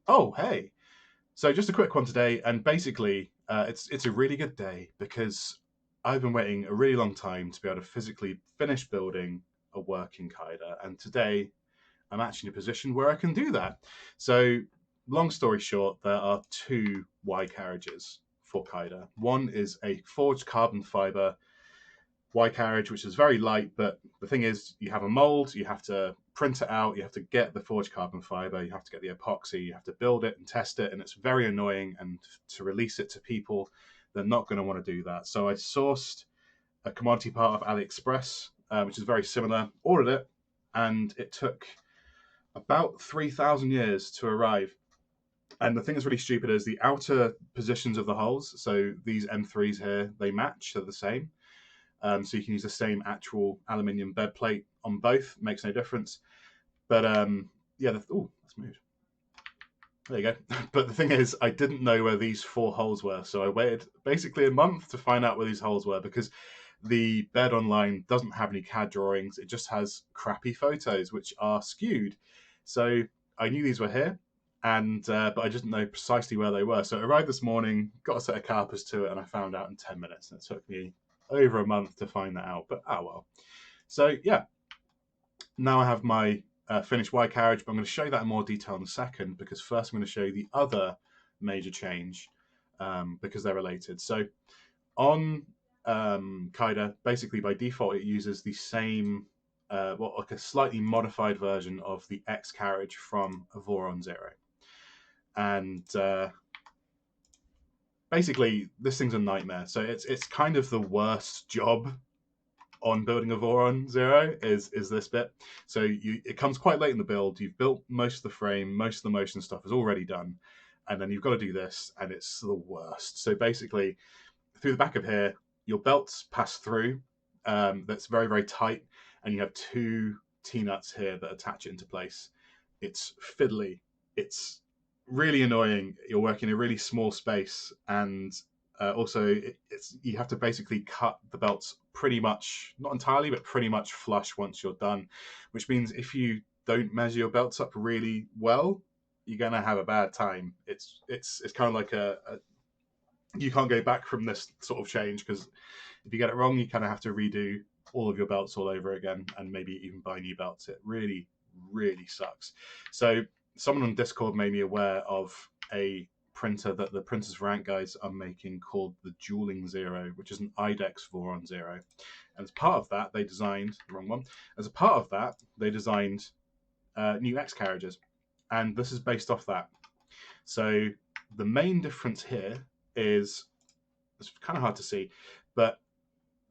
Oh, hey. So just a quick one today, and basically, it's a really good day because I've been waiting a really long time to be able to physically finish building a working Kaida, and today I'm actually in a position where I can do that. So, long story short, there are two Y carriages for Kaida. One is a forged carbon fiber Y carriage, which is very light. But the thing is, you have a mold, you have to print it out, you have to get the forged carbon fiber, you have to get the epoxy, you have to build it and test it, and it's very annoying. And to release it to people, they're not going to want to do that. So I sourced a commodity part of AliExpress, which is very similar, ordered it, and it took about 3,000 years to arrive. And the thing that's really stupid is the outer positions of the holes. So these M3s here, they match, they're the same. So you can use the same actual aluminium bed plate on both. Makes no difference. But yeah, oh, that's moved. There you go. But the thing is, I didn't know where these four holes were, so I waited basically a month to find out where these holes were because the bed online doesn't have any CAD drawings. It just has crappy photos, which are skewed. So I knew these were here, and but I didn't know precisely where they were. So I arrived this morning, got a set of carpers to it, and I found out in 10 minutes. And it took me over a month to find that out. But oh well. So yeah, now I have my finished Y carriage, but I'm going to show you that in more detail in a second because first I'm going to show you the other major change because they're related. So on Kaida, basically by default, it uses the same, like a slightly modified version of the X carriage from Voron Zero. And basically, this thing's a nightmare. So it's kind of the worst job on building a Voron Zero is this bit. So it comes quite late in the build. You've built most of the frame, most of the motion stuff is already done, and then you've got to do this, and it's the worst. So basically, through the back of here, your belts pass through. That's very very tight, and you have two T nuts here that attach it into place. It's fiddly. It's really annoying. You're working in a really small space, and also it's you have to basically cut the belts pretty much, not entirely, but pretty much flush once you're done, which means if you don't measure your belts up really well, you're gonna have a bad time. It's kind of like a you can't go back from this sort of change because if you get it wrong, you kind of have to redo all of your belts all over again and maybe even buy new belts. It really, really sucks. So someone on Discord made me aware of a printer that the Printers for Ant guys are making called the Dueling Zero, which is an IDEX Voron Zero. And as part of that, they designed the wrong one. As a part of that, they designed new X carriages, and this is based off that. So the main difference here is it's kind of hard to see, but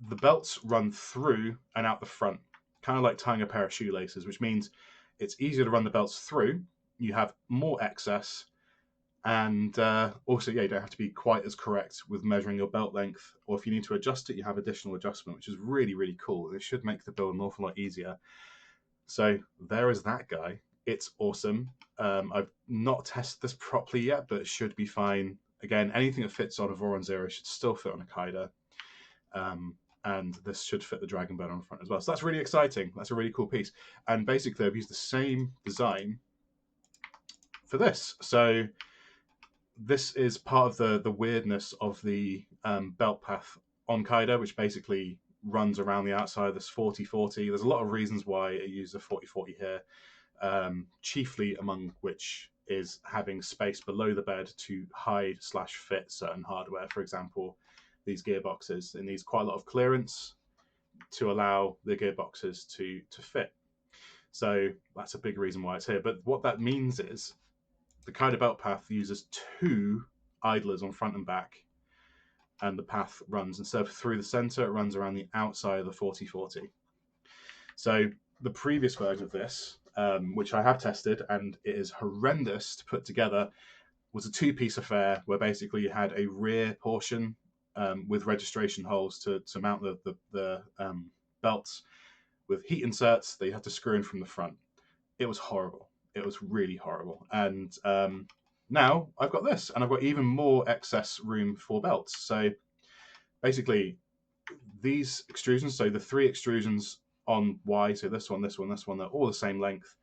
the belts run through and out the front, kind of like tying a pair of shoelaces, which means it's easier to run the belts through. You have more excess, and also, yeah, you don't have to be quite as correct with measuring your belt length. Or if you need to adjust it, you have additional adjustment, which is really, really cool. It should make the build an awful lot easier. So there is that guy. It's awesome. I've not tested this properly yet, but it should be fine. Again, anything that fits on a Voron Zero should still fit on a Kaida. And this should fit the dragon bird on the front as well. So that's really exciting. That's a really cool piece. And basically, I've used the same design for this. So this is part of the weirdness of the belt path on Kaida, which basically runs around the outside of this 40-40. There's a lot of reasons why it uses a 40-40 here, chiefly among which is having space below the bed to hide slash fit certain hardware. For example, these gearboxes. It needs quite a lot of clearance to allow the gearboxes to fit. So that's a big reason why it's here. But what that means is the Kaida belt path uses two idlers on front and back, and the path runs instead of through the center, it runs around the outside of the 40-40. So the previous version of this, which I have tested, and it is horrendous to put together, was a two-piece affair where basically you had a rear portion with registration holes to mount the belts with heat inserts that you had to screw in from the front. It was horrible. It was really horrible. And now I've got this, and I've got even more excess room for belts. So basically, these extrusions, so the three extrusions on Y, so this one, this one, this one, they're all the same length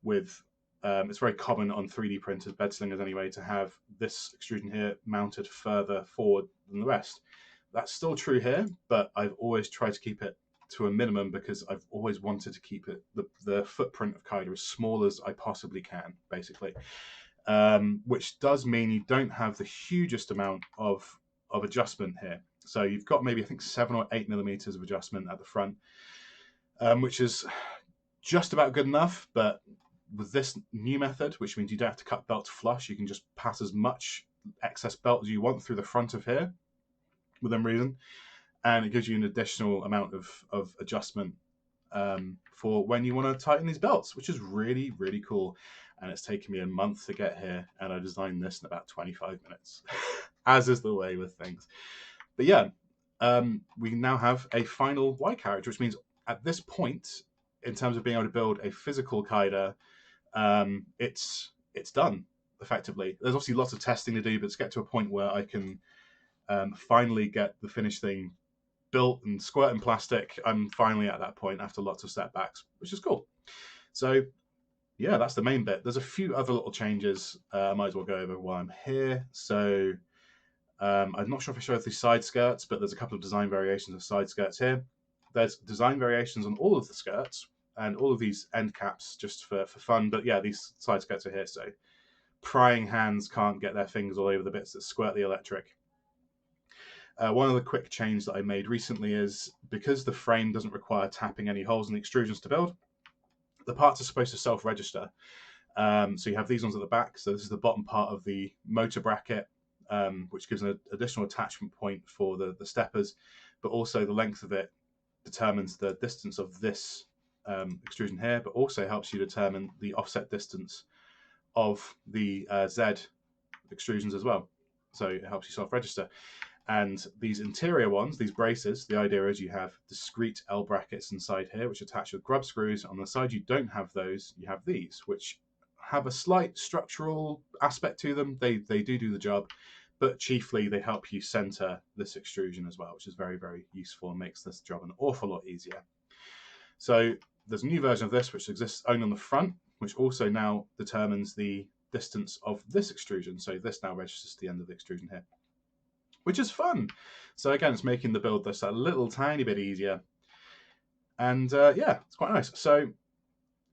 with It's very common on 3D printers, bed slingers anyway, to have this extrusion here mounted further forward than the rest. That's still true here, but I've always tried to keep it to a minimum because I've always wanted to keep it the footprint of Kaida as small as I possibly can, basically. Which does mean you don't have the hugest amount of adjustment here. So you've got maybe I think 7 or 8 millimeters of adjustment at the front, which is just about good enough. But with this new method, which means you don't have to cut belts flush, you can just pass as much excess belt as you want through the front of here within reason, and it gives you an additional amount of adjustment for when you want to tighten these belts, which is really, really cool. And it's taken me a month to get here, and I designed this in about 25 minutes, as is the way with things. But yeah, we now have a final Y carriage, which means at this point, in terms of being able to build a physical Kaida, it's done effectively. There's obviously lots of testing to do, but to get to a point where I can finally get the finished thing built and squirting plastic, I'm finally at that point after lots of setbacks, which is cool. So yeah, that's the main bit. There's a few other little changes I might as well go over while I'm here. So I'm not sure if I showed these side skirts, but there's a couple of design variations of side skirts here. There's design variations on all of the skirts and all of these end caps just for fun. But yeah, these side skirts are here, so prying hands can't get their fingers all over the bits that squirt the electric. One of the quick changes that I made recently is because the frame doesn't require tapping any holes in the extrusions to build, the parts are supposed to self-register. So you have these ones at the back. So this is the bottom part of the motor bracket, which gives an additional attachment point for the steppers, but also the length of it determines the distance of this extrusion here, but also helps you determine the offset distance of the Z extrusions as well. So it helps you self-register. And these interior ones, these braces, the idea is you have discrete L brackets inside here, which attach with grub screws. On the side you don't have those, you have these, which have a slight structural aspect to them. They do the job, but chiefly they help you center this extrusion as well, which is very, very useful and makes this job an awful lot easier. So there's a new version of this, which exists only on the front, which also now determines the distance of this extrusion. So this now registers to the end of the extrusion here, which is fun. So again, it's making the build just a little tiny bit easier. And yeah, it's quite nice. So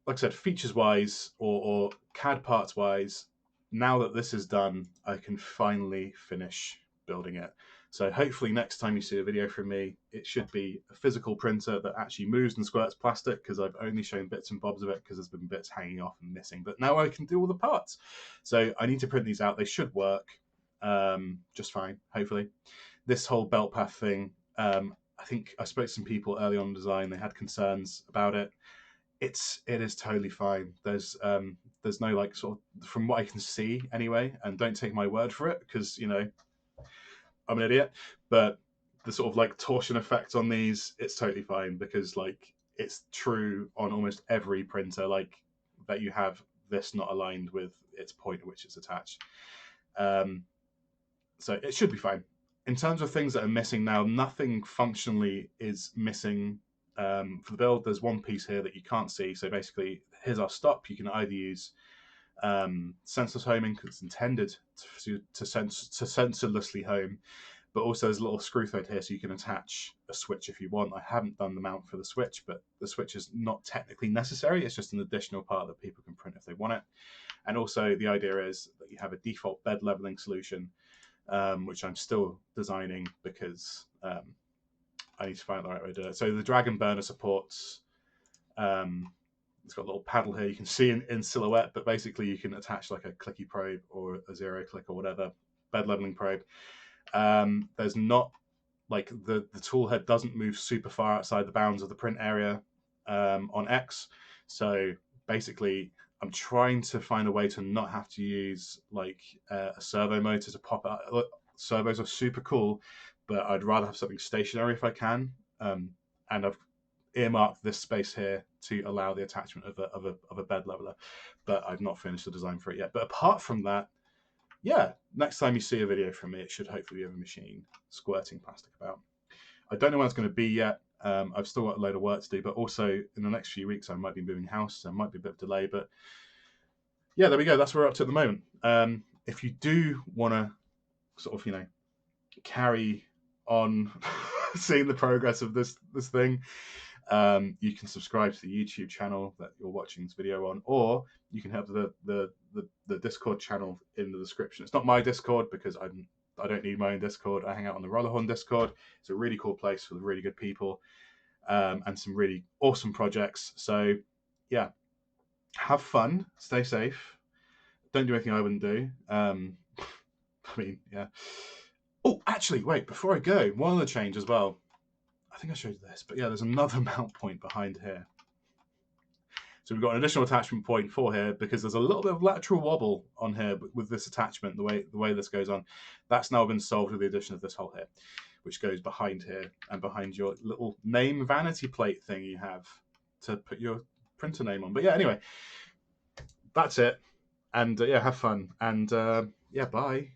like I said, features-wise or CAD parts-wise, now that this is done, I can finally finish building it. So hopefully next time you see a video from me, it should be a physical printer that actually moves and squirts plastic, because I've only shown bits and bobs of it because there's been bits hanging off and missing. But now I can do all the parts. So I need to print these out. They should work just fine, hopefully. This whole belt path thing, I think I spoke to some people early on in design. They had concerns about it. It is totally fine. There's no like sort of, from what I can see anyway, and don't take my word for it because you know I'm an idiot, but the sort of like torsion effect on these, it's totally fine because like it's true on almost every printer like that you have this not aligned with its point at which it's attached. So it should be fine. In terms of things that are missing now, nothing functionally is missing for the build. There's one piece here that you can't see. So basically, here's our stop. You can either use sensorless homing because it's intended to sensorlessly home, but also there's a little screw thread here so you can attach a switch if you want. I haven't done the mount for the switch, but the switch is not technically necessary. It's just an additional part that people can print if they want it. And also the idea is that you have a default bed leveling solution, which I'm still designing because I need to find the right way to do it. So the Dragon Burner supports, it's got a little paddle here you can see in silhouette, but basically you can attach like a clicky probe or a zero click or whatever, bed leveling probe. There's not, like the tool head doesn't move super far outside the bounds of the print area on X. So basically I'm trying to find a way to not have to use like a servo motor to pop out. Servos are super cool, but I'd rather have something stationary if I can. And I've earmarked this space here to allow the attachment of a bed leveler, but I've not finished the design for it yet. But apart from that, yeah, next time you see a video from me, it should hopefully be of a machine squirting plastic about. I don't know when it's going to be yet. I've still got a load of work to do, but also in the next few weeks I might be moving house, so it might be a bit of delay, but yeah, there we go. That's where we're up to at the moment. If you do want to sort of, carry on seeing the progress of this thing, you can subscribe to the YouTube channel that you're watching this video on, or you can have the Discord channel in the description. It's not my Discord because I don't need my own Discord. I hang out on the Rollerhorn Discord. It's a really cool place with really good people, and some really awesome projects. So yeah, have fun, stay safe, don't do anything I wouldn't do. I mean, yeah. Oh, actually, wait, before I go, one other change as well. I think I showed you this, but yeah, there's another mount point behind here. So we've got an additional attachment point for here because there's a little bit of lateral wobble on here with this attachment, the way this goes on. That's now been solved with the addition of this hole here, which goes behind here and behind your little name vanity plate thing you have to put your printer name on. But yeah, anyway, that's it. And yeah, have fun. And yeah, bye.